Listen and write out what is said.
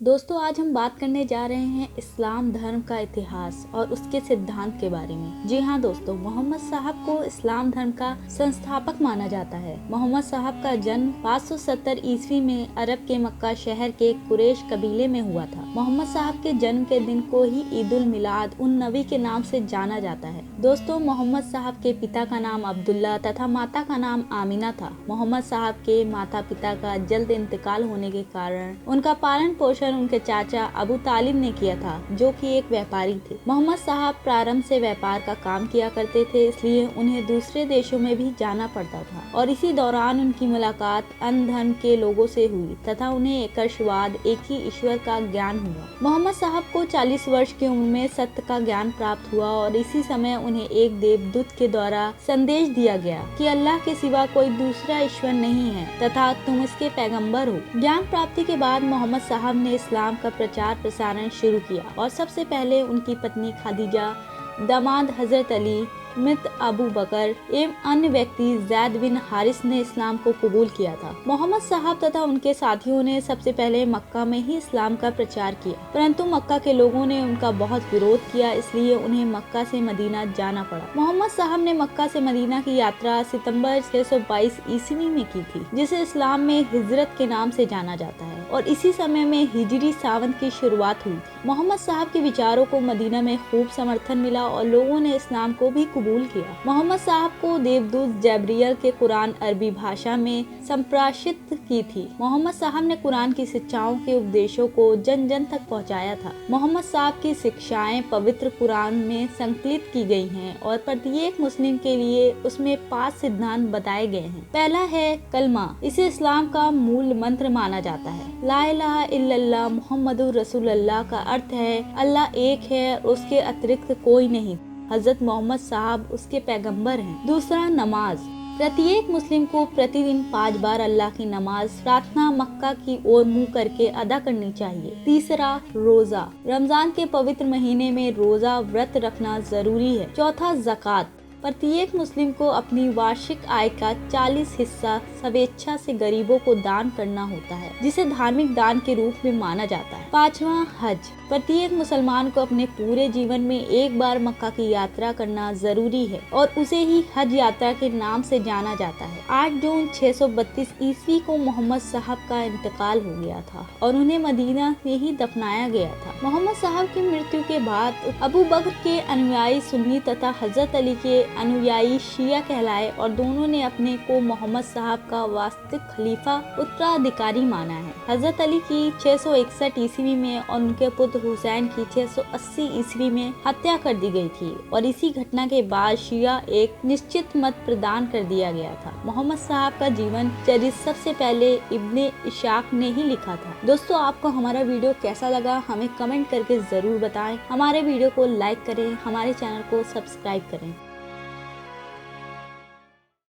दोस्तों आज हम बात करने जा रहे हैं इस्लाम धर्म का इतिहास और उसके सिद्धांत के बारे में। जी हाँ दोस्तों, मोहम्मद साहब को इस्लाम धर्म का संस्थापक माना जाता है। मोहम्मद साहब का जन्म 570 ईस्वी में अरब के मक्का शहर के कुरैश कबीले में हुआ था। मोहम्मद साहब के जन्म के दिन को ही ईद उल मिलाद उन नबी के नाम से जाना जाता है। दोस्तों, मोहम्मद साहब के पिता का नाम अब्दुल्ला तथा माता का नाम आमिना था। मोहम्मद साहब के माता पिता का जल्द इंतकाल होने के कारण उनका पालन पोषण उनके चाचा अबू तालिब ने किया था, जो कि एक व्यापारी थे। मोहम्मद साहब प्रारंभ से व्यापार का काम किया करते थे, इसलिए उन्हें दूसरे देशों में भी जाना पड़ता था और इसी दौरान उनकी मुलाकात अन्य धर्म के लोगों से हुई तथा उन्हें एकशवाद, एक ही ईश्वर का ज्ञान हुआ। मोहम्मद साहब को 40 वर्ष की उम्र में सत्य का ज्ञान प्राप्त हुआ और इसी समय उन्हें एक देवदूत के द्वारा संदेश दिया गया कि अल्लाह के सिवा कोई दूसरा ईश्वर नहीं है तथा तुम इसके पैगंबर हो। ज्ञान प्राप्ति के बाद मोहम्मद साहब ने इस्लाम का प्रचार प्रसारण शुरू किया और सबसे पहले उनकी पत्नी खादीजा, दामाद हजरत अली, मित्र अबू बकर एवं अन्य व्यक्ति जैद बिन हारिस ने इस्लाम को कबूल किया था। मोहम्मद साहब तथा उनके साथियों ने सबसे पहले मक्का में ही इस्लाम का प्रचार किया, परंतु मक्का के लोगों ने उनका बहुत विरोध किया, इसलिए उन्हें मक्का से मदीना जाना पड़ा। मोहम्मद साहब ने मक्का से मदीना की यात्रा सितंबर 622 ईस्वी में की थी, जिसे इस्लाम में हिजरत के नाम से जाना जाता है और इसी समय में हिजरी सावन की शुरुआत हुई। मोहम्मद साहब के विचारों को मदीना में खूब समर्थन मिला और लोगों ने इस्लाम को भी कबूल किया। मोहम्मद साहब को देवदूत जब्रियल के कुरान अरबी भाषा में संप्रेषित की थी। मोहम्मद साहब ने कुरान की शिक्षाओं के उपदेशों को जन जन तक पहुंचाया था। मोहम्मद साहब की शिक्षाएं पवित्र कुरान में संकलित की गई हैं और प्रत्येक मुस्लिम के लिए उसमें 5 सिद्धांत बताए गए हैं। पहला है कलमा। इसे इस्लाम का मूल मंत्र माना जाता है। ला इलाहा इल्लल्लाह मुहम्मदुर रसूलुल्लाह का अर्थ है अल्लाह एक है, उसके अतिरिक्त कोई नहीं। हजरत मोहम्मद साहब उसके पैगंबर हैं। दूसरा नमाज। प्रत्येक मुस्लिम को प्रतिदिन 5 बार अल्लाह की नमाज प्रार्थना मक्का की ओर मुंह करके अदा करनी चाहिए। तीसरा रोजा। रमजान के पवित्र महीने में रोजा व्रत रखना जरूरी है। चौथा ज़कात। प्रत्येक मुस्लिम को अपनी वार्षिक आय का 40 हिस्सा स्वेच्छा से गरीबों को दान करना होता है, जिसे धार्मिक दान के रूप में माना जाता है। 5वां हज। प्रत्येक मुसलमान को अपने पूरे जीवन में एक बार मक्का की यात्रा करना जरूरी है और उसे ही हज यात्रा के नाम से जाना जाता है। 8 जून 632 ईस्वी को मोहम्मद साहब का इंतकाल हो गया था और उन्हें मदीना में ही दफनाया गया था। मोहम्मद साहब की मृत्यु के बाद अबू बकर के अनुयायी सुन्नी तथा हजरत अली के अनुयायी शिया कहलाए और दोनों ने अपने को मोहम्मद साहब का वास्तविक खलीफा उत्तराधिकारी माना है। हजरत अली की 661 ईस्वी में और उनके पुत्र हुसैन की 680 ईस्वी में हत्या कर दी गई थी और इसी घटना के बाद शिया एक निश्चित मत प्रदान कर दिया गया था। मोहम्मद साहब का जीवन चरित्र सबसे पहले इब्ने इशाक ने ही लिखा था। दोस्तों, आपको हमारा वीडियो कैसा लगा हमें कमेंट करके जरूर बताएं। हमारे वीडियो को लाइक करें, हमारे चैनल को सब्सक्राइब करें।